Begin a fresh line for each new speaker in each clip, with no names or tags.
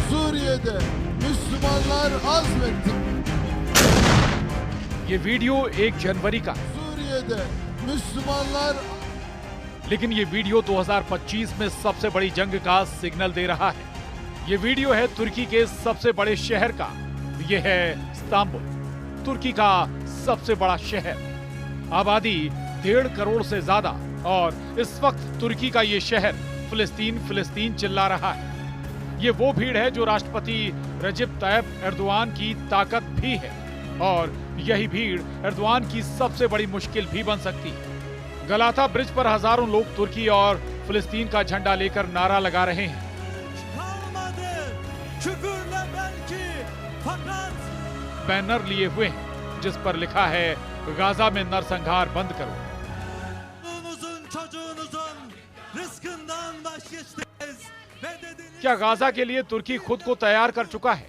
Suriye'de Müslümanlar azmetti.
ये video 1 जनवरी का,
Suriye'de Müslümanlar
लेकिन ये वीडियो 2025 में सबसे बड़ी जंग का सिग्नल दे रहा है। ये वीडियो है तुर्की के सबसे बड़े शहर का। ये है इस्तांबुल, तुर्की का सबसे बड़ा शहर। आबादी 1.5 करोड़ से ज्यादा, और इस वक्त तुर्की का ये शहर फिलिस्तीन फिलिस्तीन चिल्ला रहा है। ये वो भीड़ है जो राष्ट्रपति रजब तैयब एर्दोआन की ताकत भी है, और यही भीड़ एर्दोआन की सबसे बड़ी मुश्किल भी बन सकती है। गलाता ब्रिज पर हजारों लोग तुर्की और फिलिस्तीन का झंडा लेकर नारा लगा रहे हैं। बैनर लिए हुए हैं जिस पर लिखा है गाजा में नरसंहार बंद करो। क्या गाजा के लिए तुर्की खुद को तैयार कर चुका है?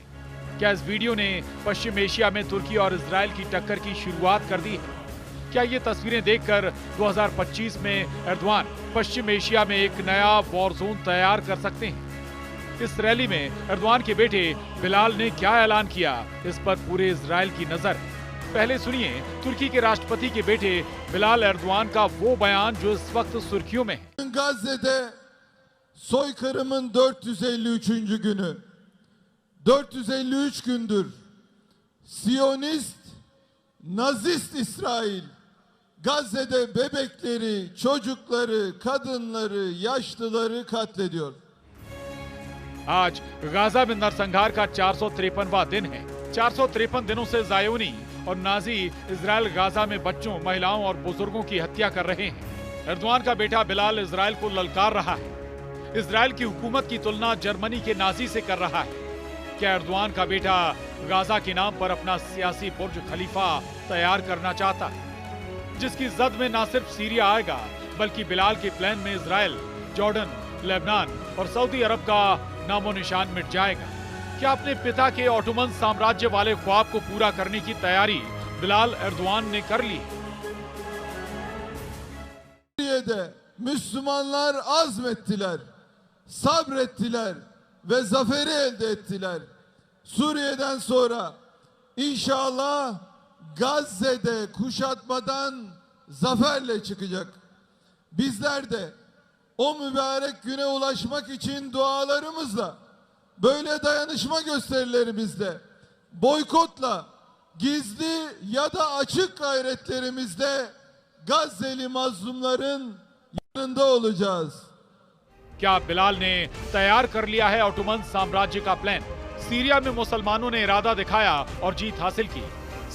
क्या इस वीडियो ने पश्चिम एशिया में तुर्की और इजराइल की टक्कर की शुरुआत कर दी है? क्या ये तस्वीरें देखकर 2025 में एर्दोआन पश्चिम एशिया में एक नया वॉर जोन तैयार कर सकते हैं? इस रैली में एर्दोआन के बेटे बिलाल ने क्या ऐलान किया, इस पर पूरे इजराइल की नजर। पहले सुनिए तुर्की के राष्ट्रपति के बेटे बिलाल एर्दोआन का वो बयान जो इस वक्त सुर्खियों में है।
Gazze'de soykırımın 453. günü. 453 gündür Siyonist, Nazist İsrail Gazze'de bebekleri, çocukları, kadınları, yaşlıları katlediyor.
आज गाजा में नरसंहार का 453वां दिन है। 453 दिनों से जायोनी और नाजी इजराइल गाजा में बच्चों, महिलाओं और बुजुर्गों की हत्या कर रहे हैं। एर्दोआन का बेटा बिलाल इजराइल को ललकार रहा है। इजराइल की हुकूमत की तुलना जर्मनी के नाजी से कर रहा है। क्या एर्दोआन का बेटा गाजा के नाम पर अपना सियासी बुर्ज खलीफा तैयार करना चाहता है, जिसकी जद में न सिर्फ सीरिया आएगा बल्कि बिलाल के प्लान में इजराइल, जॉर्डन, लेबनान और सऊदी अरब का नामो निशान मिट जाएगा? क्या अपने पिता के ऑटोमन साम्राज्य वाले ख्वाब को पूरा करने की तैयारी बिलाल एर्दोआन ने कर ली?
Suriye'de Müslümanlar azmettiler, sabrettiler ve zaferi elde ettiler. Suriye'den sonra inşallah Gazze'de kuşatmadan zaferle çıkacak. Bizler de o mübarek güne ulaşmak için dualarımızla, böyle dayanışma gösterilerimizle, boykotla, gizli ya da açık gayretlerimizle Gazze'li mazlumların yanında olacağız.
क्या बिलाल ने तैयार कर लिया है Ottoman साम्राज्य का plan? Syria में मुसलमानों ने इरादा दिखाया और जीत हासिल की।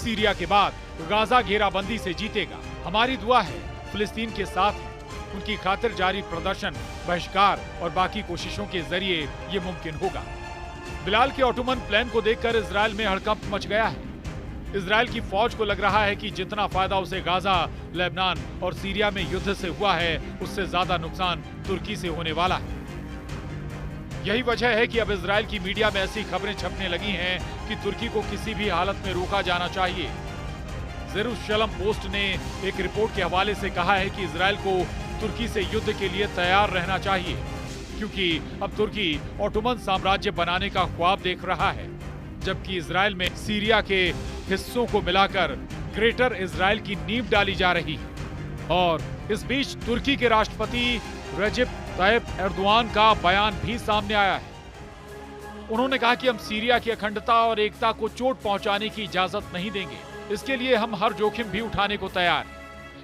सीरिया के बाद गाजा घेराबंदी से जीतेगा। हमारी दुआ है फिलिस्तीन के साथ है। उनकी खातिर जारी प्रदर्शन, बहिष्कार और बाकी कोशिशों के जरिए ये मुमकिन होगा। बिलाल के ऑटोमन प्लान को देखकर इजराइल में हड़कंप मच गया है। इजराइल की फौज को लग रहा है कि जितना फायदा उसे गाजा, लेबनान और सीरिया में युद्ध से हुआ है, उससे ज्यादा नुकसान तुर्की से होने वाला है। यही वजह है कि अब इजराइल की मीडिया में ऐसी खबरें छपने लगी हैं कि तुर्की को किसी भी हालत में रोका जाना चाहिए। जेरूशलम पोस्ट ने एक रिपोर्ट के हवाले से कहा है कि इजराइल को तुर्की से युद्ध के लिए तैयार रहना चाहिए, क्योंकि अब तुर्की ऑटोमन साम्राज्य बनाने का ख्वाब देख रहा है, जबकि इजराइल में सीरिया के हिस्सों को मिलाकर ग्रेटर इजराइल की नींव डाली जा रही है। और इस बीच तुर्की के राष्ट्रपति रजब तैयब एर्दोआन का बयान भी सामने आया है। उन्होंने कहा कि हम सीरिया की अखंडता और एकता को चोट पहुंचाने की इजाजत नहीं देंगे। इसके लिए हम हर जोखिम भी उठाने को तैयार।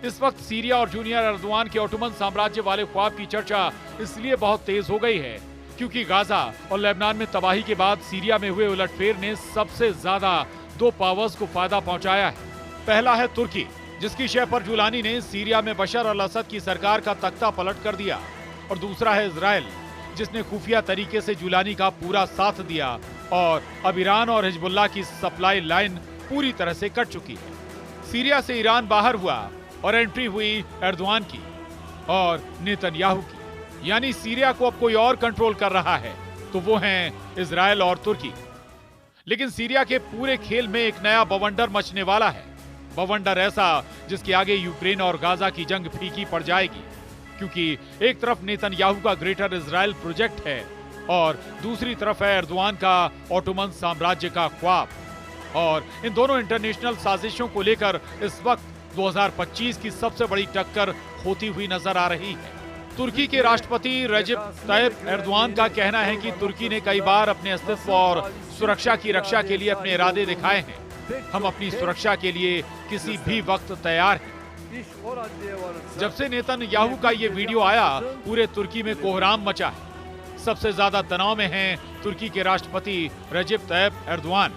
इस वक्त सीरिया और जूनियर एर्दोआन के ऑटोमन साम्राज्य वाले ख्वाब की चर्चा इसलिए बहुत तेज हो गई है क्योंकि गाजा और लेबनान में तबाही के बाद सीरिया में हुए उलटफेर ने सबसे ज्यादा 2 पावर्स को फायदा पहुंचाया है। पहला है तुर्की, जिसकी शह पर जुलानी ने सीरिया में बशर अल असद की सरकार का तख्ता पलट कर दिया, और दूसरा है इजराइल, जिसने खुफिया तरीके से जुलानी का पूरा साथ दिया और अब ईरान और हिजबुल्लाह की सप्लाई लाइन पूरी तरह से कट चुकी है। सीरिया से ईरान बाहर हुआ और एंट्री हुई एर्दोआन की और नेतन्याहू की, यानी सीरिया को अब कोई और कंट्रोल कर रहा है, तो वो हैं इजराइल और तुर्की। लेकिन सीरिया के पूरे खेल में एक नया बवंडर मचने वाला है। बवंडर ऐसा जिसके आगे यूक्रेन और गाजा की जंग फीकी पड़ जाएगी, क्योंकि एक तरफ नेतन्याहू का ग्रेटर इजराइल प्रोजेक्ट है और दूसरी तरफ है एर्दोआन का ओटोमन साम्राज्य का ख्वाब। और इन दोनों इंटरनेशनल साजिशों को लेकर इस वक्त 2025 की सबसे बड़ी टक्कर होती हुई नजर आ रही है। तुर्की के राष्ट्रपति रजब तैयब एर्दोआन का कहना है कि तुर्की ने कई बार अपने अस्तित्व और सुरक्षा की रक्षा के लिए अपने इरादे दिखाए हैं। हम अपनी सुरक्षा के लिए किसी भी वक्त तैयार हैं। जब से नेतन्याहू का ये वीडियो आया, पूरे तुर्की में कोहराम मचा है। सबसे ज्यादा तनाव में हैं तुर्की के राष्ट्रपति रजब तैयब एर्दोआन।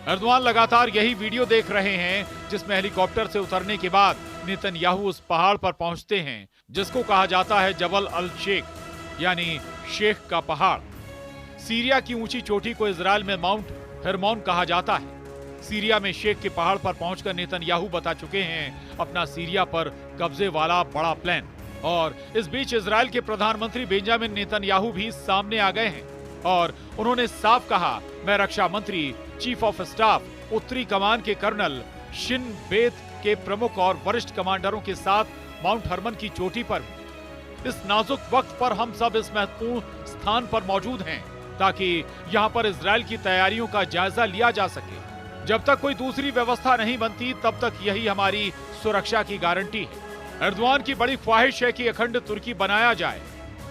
एर्दोआन लगातार यही वीडियो देख रहे हैं जिसमें हेलीकॉप्टर से उतरने के बाद नेतन्याहू उस पहाड़ पर पहुंचते हैं जिसको कहा जाता है जबल अल शेख, यानी शेख का पहाड़। सीरिया की ऊंची चोटी को इजराइल में माउंट हेरमोन कहा जाता है। सीरिया में शेख के पहाड़ पर पहुंचकर नेतन्याहू बता चुके हैं अपना सीरिया पर कब्जे वाला बड़ा प्लान। और इस बीच इजराइल के प्रधानमंत्री बेंजामिन नेतन्याहू भी सामने आ गए हैं और उन्होंने साफ कहा, मैं रक्षा मंत्री, चीफ ऑफ स्टाफ, उत्तरी कमान के कर्नल, शिन बेत के प्रमुख और वरिष्ठ कमांडरों के साथ माउंट हरमन की चोटी पर हूं। इस नाजुक वक्त पर हम सब इस महत्वपूर्ण स्थान पर मौजूद हैं ताकि यहां पर इजराइल की तैयारियों का जायजा लिया जा सके। जब तक कोई दूसरी व्यवस्था नहीं बनती तब तक यही हमारी सुरक्षा की गारंटी है। एर्दोआन की बड़ी ख्वाहिश है कि अखंड तुर्की बनाया जाए,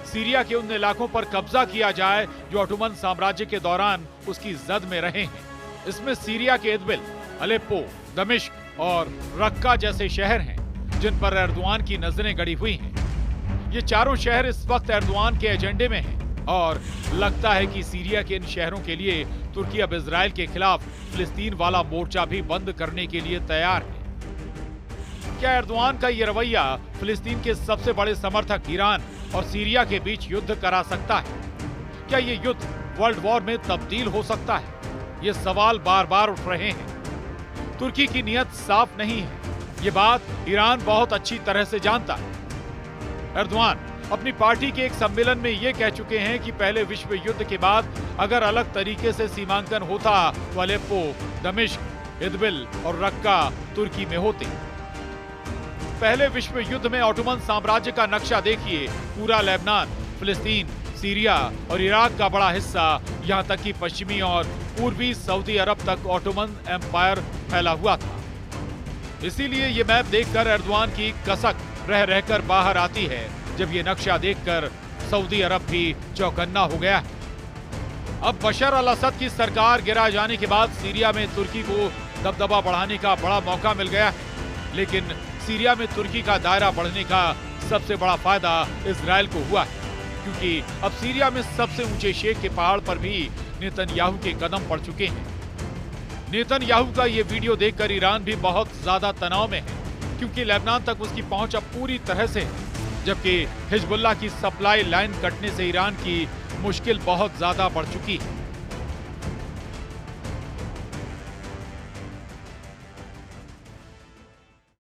सीरिया के उन इलाकों पर कब्जा किया जाए जो ओटोमन साम्राज्य के दौरान उसकी जद में रहे हैं। इसमें सीरिया के इदबिल, अलेप्पो, दमिश्क और रक्का जैसे शहर हैं जिन पर एर्दोआन की नजरें गड़ी हुई हैं। ये चारों शहर इस वक्त एर्दोआन के एजेंडे में हैं और लगता है कि सीरिया के इन शहरों के लिए तुर्की अब इजराइल के खिलाफ फिलिस्तीन वाला मोर्चा भी बंद करने के लिए तैयार है। क्या एर्दोआन का ये रवैया फिलिस्तीन के सबसे बड़े समर्थक ईरान और सीरिया के बीच युद्ध करा सकता है? क्या ये युद्ध वर्ल्ड वॉर में तब्दील हो सकता है? ये सवाल बार बार उठ रहे हैं। तुर्की की नीयत साफ नहीं है, ये बात ईरान बहुत अच्छी तरह से जानता है। एर्दोआन अपनी पार्टी के एक सम्मेलन में ये कह चुके हैं कि पहले विश्व युद्ध के बाद अगर अलग तरीके से सीमांकन होता तो अलेप्पो, दमिश्क, इदबिल और रक्का तुर्की में होते। पहले विश्व युद्ध में ओटोमन साम्राज्य का नक्शा देखिए। पूरा लेबनान, फिलिस्तीन, सीरिया और इराक का बड़ा हिस्सा, यहाँ तक कि पश्चिमी और पूर्वी सऊदी अरब तक ओटोमन एम्पायर फैला हुआ था। इसीलिए ये मैप देखकर एर्दोआन की कसक रह रहकर बाहर आती है जब ये नक्शा देखकर सऊदी अरब भी चौकन्ना हो गया है। अब बशर अल असद की सरकार गिरा जाने के बाद सीरिया में तुर्की को दबदबा बढ़ाने का बड़ा मौका मिल गया है। लेकिन सीरिया में तुर्की का दायरा बढ़ने का सबसे बड़ा फायदा इजराइल को हुआ है, क्योंकि अब सीरिया में सबसे ऊंचे शेख के पहाड़ पर भी नेतन्याहू के कदम पड़ चुके हैं। नेतन्याहू का ये वीडियो देखकर ईरान भी बहुत ज्यादा तनाव में है, क्योंकि लेबनान तक उसकी पहुंच अब पूरी तरह से है, जबकि हिजबुल्लाह की सप्लाई लाइन कटने से ईरान की मुश्किल बहुत ज्यादा बढ़ चुकी है।